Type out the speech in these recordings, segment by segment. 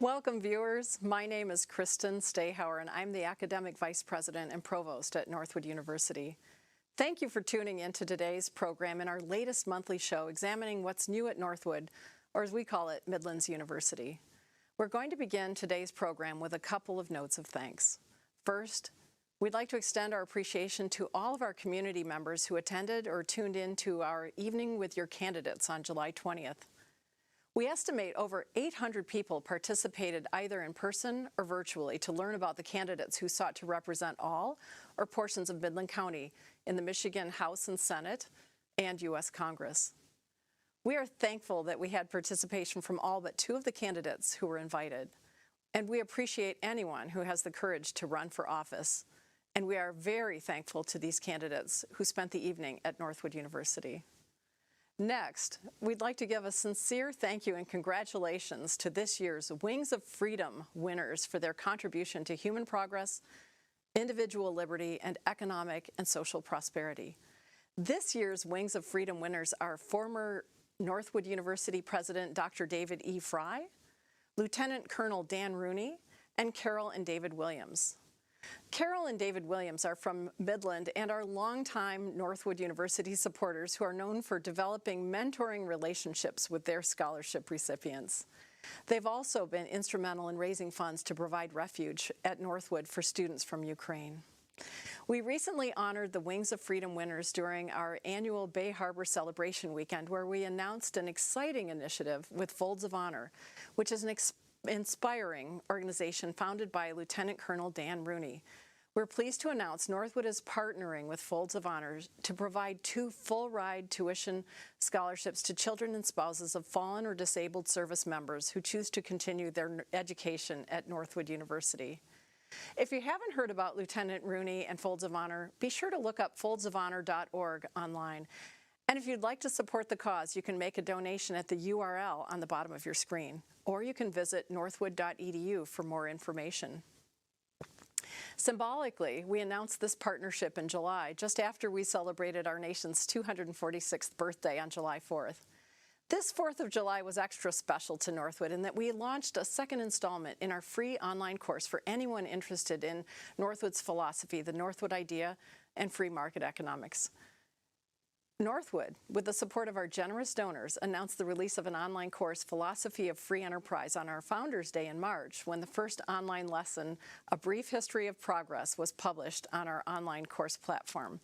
Welcome, viewers. My name is Kristen Stahauer, and I'm the Academic Vice President and Provost at Northwood University. Thank you for tuning in to today's program in our latest monthly show examining what's new at Northwood, or as we call it, Midlands University. We're going to begin today's program with a couple of notes of thanks. First, we'd like to extend our appreciation to all of our community members who attended or tuned in to our Evening with Your Candidates on July 20th. We estimate over 800 people participated either in person or virtually to learn about the candidates who sought to represent all or portions of Midland County in the Michigan House and Senate and U.S. Congress. We are thankful that we had participation from all but two of the candidates who were invited, and we appreciate anyone who has the courage to run for office, and we are very thankful to these candidates who spent the evening at Northwood University. Next, we'd like to give a sincere thank you and congratulations to this year's Wings of Freedom winners for their contribution to human progress, individual liberty, and economic and social prosperity. This year's Wings of Freedom winners are former Northwood University President Dr. David E. Fry, Lieutenant Colonel Dan Rooney, and Carol and David Williams. Carol and David Williams are from Midland and are longtime Northwood University supporters who are known for developing mentoring relationships with their scholarship recipients. They've also been instrumental in raising funds to provide refuge at Northwood for students from Ukraine. We recently honored the Wings of Freedom winners during our annual Bay Harbor Celebration Weekend, where we announced an exciting initiative with Folds of Honor, which is an inspiring organization founded by Lieutenant Colonel Dan Rooney. We're pleased to announce Northwood is partnering with Folds of Honor to provide 2 full-ride tuition scholarships to children and spouses of fallen or disabled service members who choose to continue their education at Northwood University. If you haven't heard about Lieutenant Rooney and Folds of Honor, be sure to look up foldsofhonor.org online. And if you'd like to support the cause, you can make a donation at the URL on the bottom of your screen, or you can visit northwood.edu for more information. Symbolically, we announced this partnership in July, just after we celebrated our nation's 246th birthday on July 4th. This 4th of July was extra special to Northwood in that we launched a second installment in our free online course for anyone interested in Northwood's philosophy, the Northwood idea, and free market economics. Northwood, with the support of our generous donors, announced the release of an online course, Philosophy of Free Enterprise, on our Founders' Day in March, when the first online lesson, A Brief History of Progress, was published on our online course platform.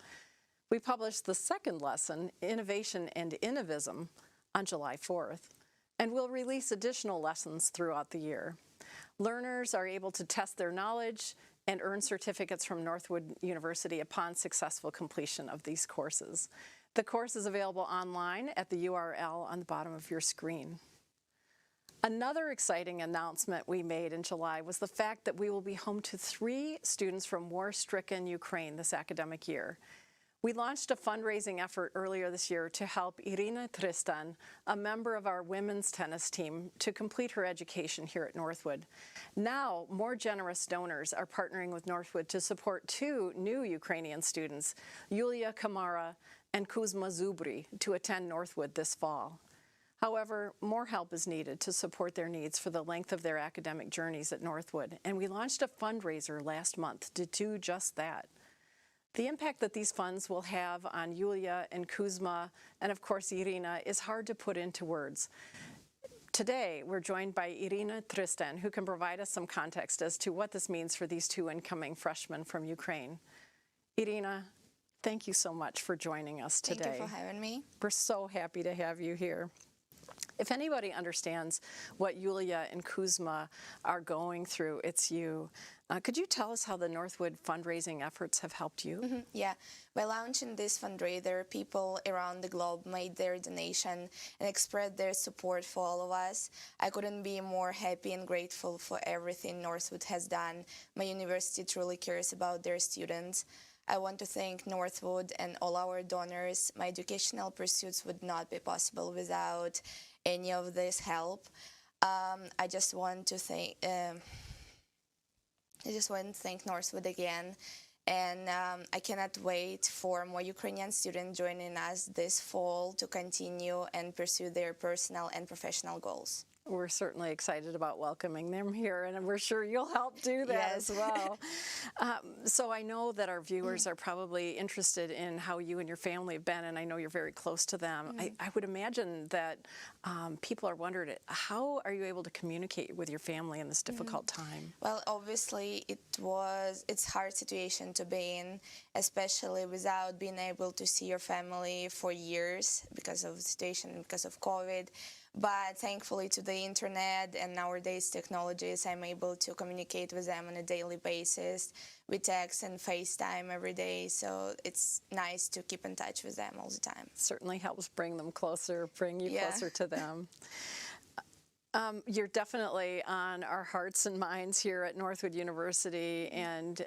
We published the second lesson, Innovation and Innovism, on July 4th, and we'll release additional lessons throughout the year. Learners are able to test their knowledge and earn certificates from Northwood University upon successful completion of these courses. The course is available online at the URL on the bottom of your screen. Another exciting announcement we made in July was the fact that we will be home to 3 students from war-stricken Ukraine this academic year. We launched a fundraising effort earlier this year to help Irina, a member of our women's tennis team, to complete her education here at Northwood. Now, more generous donors are partnering with Northwood to support 2 new Ukrainian students, Yulia Kamara and Kuzma Zubri, to attend Northwood this fall. However, more help is needed to support their needs for the length of their academic journeys at Northwood, and we launched a fundraiser last month to do just that. The impact that these funds will have on Yulia and Kuzma, and of course Irina, is hard to put into words. Today, we're joined by Irina, who can provide us some context as to what this means for these 2 incoming freshmen from Ukraine. Irina, thank you so much for joining us today. Thank you for having me. We're so happy to have you here. If anybody understands what Yulia and Kuzma are going through, it's you. Could you tell us how the Northwood fundraising efforts have helped you? Yeah, by launching this fundraiser, people around the globe made their donation and expressed their support for all of us. I couldn't be more happy and grateful for everything Northwood has done. My university truly cares about their students. I want to thank Northwood and all our donors. My educational pursuits would not be possible without any of this help. I just want to thank Northwood again, and I cannot wait for more Ukrainian students joining us this fall to continue and pursue their personal and professional goals. we're certainly excited about welcoming them here, and we're sure you'll help do that Yes. as well. So I know that our viewers are probably interested in how you and your family have been, and I know you're very close to them. I would imagine that people are wondering, how are you able to communicate with your family in this difficult time? Well, obviously, it's a hard situation to be in, especially without being able to see your family for years because of the situation, because of COVID. But thankfully to the internet and nowadays technologies, I'm able to communicate with them on a daily basis. We text and FaceTime every day, so it's nice to keep in touch with them all the time. Certainly helps bring them closer, bring you Yeah. closer to them. You're definitely on our hearts and minds here at Northwood University and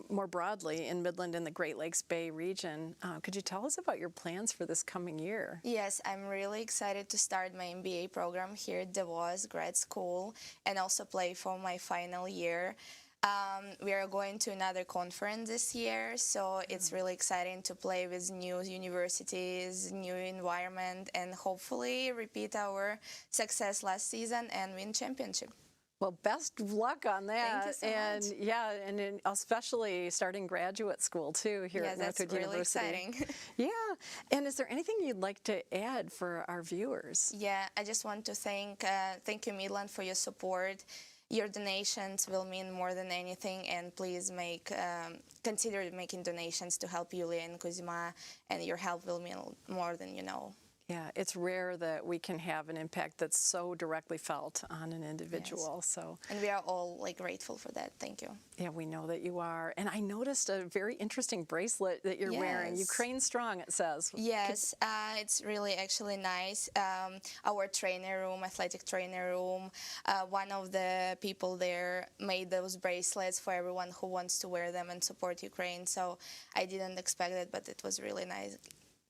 more broadly in Midland and the Great Lakes Bay region. Could you tell us about your plans for this coming year? Yes, I'm really excited to start my MBA program here at DeVos Grad School and also play for my final year. We are going to another conference this year, so it's really exciting to play with new universities, new environment, and hopefully repeat our success last season and win championship. Well, best of luck on that. Thank you so and much. yeah, and especially starting graduate school too here Yeah, at that's Northwood really University. exciting. Yeah, and is there anything you'd like to add for our viewers? Yeah, I just want to thank you, Midland, for your support. Your donations will mean more than anything, and please consider making donations to help Yulia and Kuzma, and your help will mean more than you know. Yeah, it's rare that we can have an impact that's so directly felt on an individual. Yes. So, And we are all grateful for that. Thank you. yeah, we know that you are. And I noticed a very interesting bracelet that you're wearing. Yes. Ukraine Strong, it says. Yes, it's really actually nice. Our athletic trainer room, one of the people there made those bracelets for everyone who wants to wear them and support Ukraine. So I didn't expect it, but it was really nice.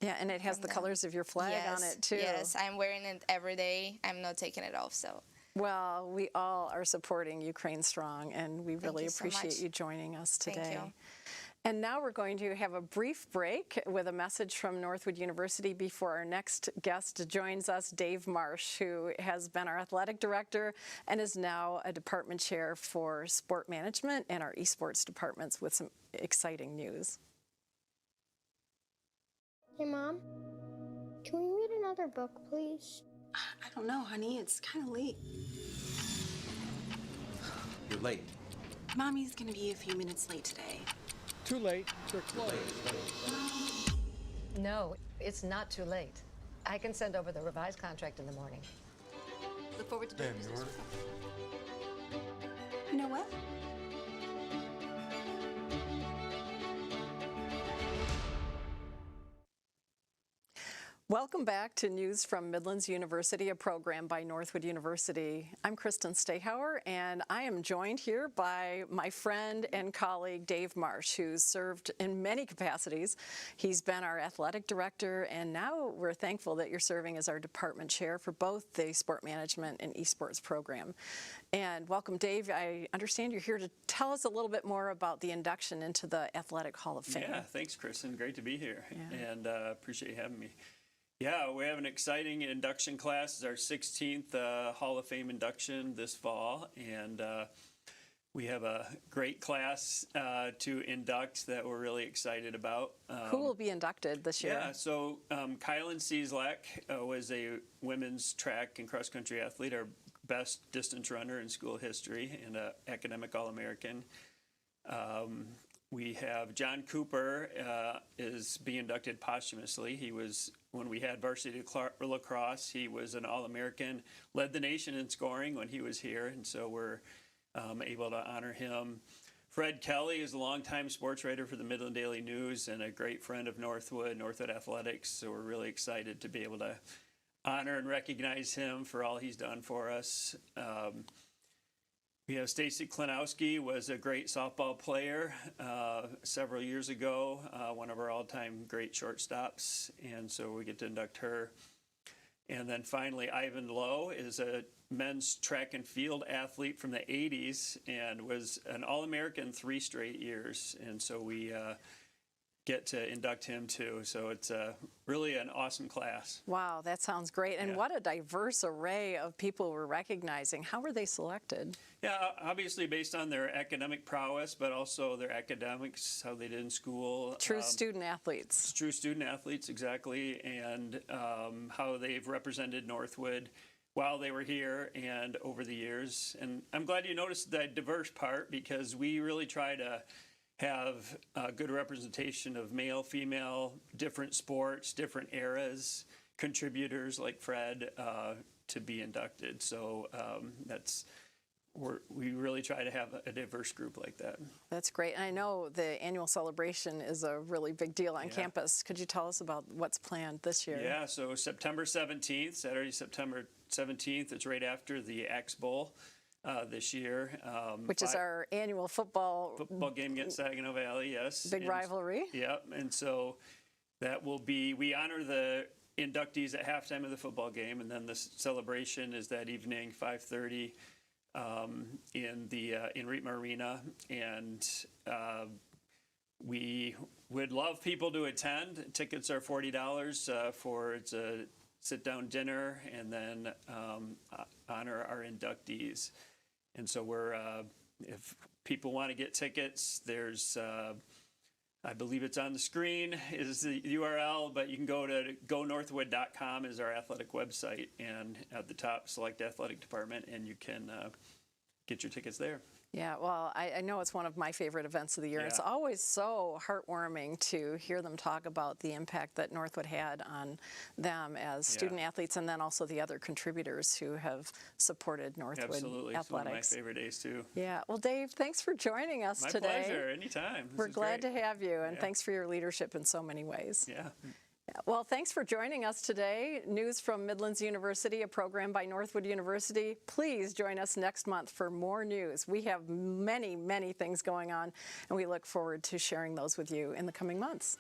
Yeah, and it has the colors of your flag on it, too. Yes, I'm wearing it every day. I'm not taking it off, so. Well, we all are supporting Ukraine Strong, and we really you so appreciate much. you joining us today. Thank you. And now we're going to have a brief break with a message from Northwood University before our next guest joins us, Dave Marsh, who has been our athletic director and is now a department chair for sport management and our esports departments with some exciting news. Hey, Mom, can we read another book, please? I don't know, honey. It's kind of late. You're late. Mommy's gonna be a few minutes late today. Too late. They're closed. No, it's not too late. I can send over the revised contract in the morning. Look forward to doing Babe, business you with her. You know what? Welcome back to News from Midlands University, a program by Northwood University. I'm Kristen Stahauer, and I am joined here by my friend and colleague, Dave Marsh, who's served in many capacities. He's been our athletic director, and now we're thankful that you're serving as our department chair for both the sport management and esports program. And welcome, Dave. I understand you're here to tell us a little bit more about the induction into the Athletic Hall of Fame. Yeah, thanks, Kristen. Great to be here, Yeah. and appreciate you having me. Yeah, we have an exciting induction class. It's our 16th Hall of Fame induction this fall, and we have a great class to induct that we're really excited about. Who will be inducted this year? Yeah, so Kylan Cieslak was a women's track and cross-country athlete, our best distance runner in school history, and an academic All-American. We have John Cooper is being inducted posthumously. He was, when we had varsity lacrosse, he was an All-American, led the nation in scoring when he was here, and so we're able to honor him. Fred Kelly is a longtime sports writer for the Midland Daily News and a great friend of Northwood Athletics, so we're really excited to be able to honor and recognize him for all he's done for us. We have Stacy Klinowski, was a great softball player several years ago, one of our all-time great shortstops, and so we get to induct her. And then finally, Ivan Lowe is a men's track and field athlete from the 80s and was an All-American 3 straight years, and so we get to induct him too. So it's really an awesome class. Wow, that sounds great. And Yeah. what a diverse array of people we're recognizing. How were they selected? Yeah, obviously based on their academic prowess, but also their academics, how they did in school. True student athletes. True student athletes, exactly, and how they've represented Northwood while they were here and over the years. And I'm glad you noticed that diverse part, because we really try to have a good representation of male, female, different sports, different eras, contributors like Fred to be inducted. So we really try to have a diverse group like that. That's great. And I know the annual celebration is a really big deal on campus. Could you tell us about what's planned this year? Yeah, so September 17th, Saturday, September 17th, it's right after the Axe Bowl this year. Which is our annual football game against Saginaw Valley, yes. big rivalry. Yep, and so that will be, we honor the inductees at halftime of the football game, and then the celebration is that evening, 5:30, in Irina, and we would love people to attend. Tickets are $40 it's a sit-down dinner, and then honor our inductees. And so if people want to get tickets, there's, I believe it's on the screen, is the URL, but you can go to gonorthwood.com is our athletic website, and at the top, select athletic department, and you can get your tickets there. Yeah, well, I know it's one of my favorite events of the year. Yeah. It's always so heartwarming to hear them talk about the impact that Northwood had on them as student athletes, and then also the other contributors who have supported Northwood Absolutely. athletics. It's one of my favorite days, too. Yeah, well, Dave, thanks for joining us My today. pleasure. Anytime. This We're is glad great. to have you, and Yeah. thanks for your leadership in so many ways. Yeah. Well, thanks for joining us today. News from Midlands University, a program by Northwood University. Please join us next month for more news. We have many, many things going on, and we look forward to sharing those with you in the coming months.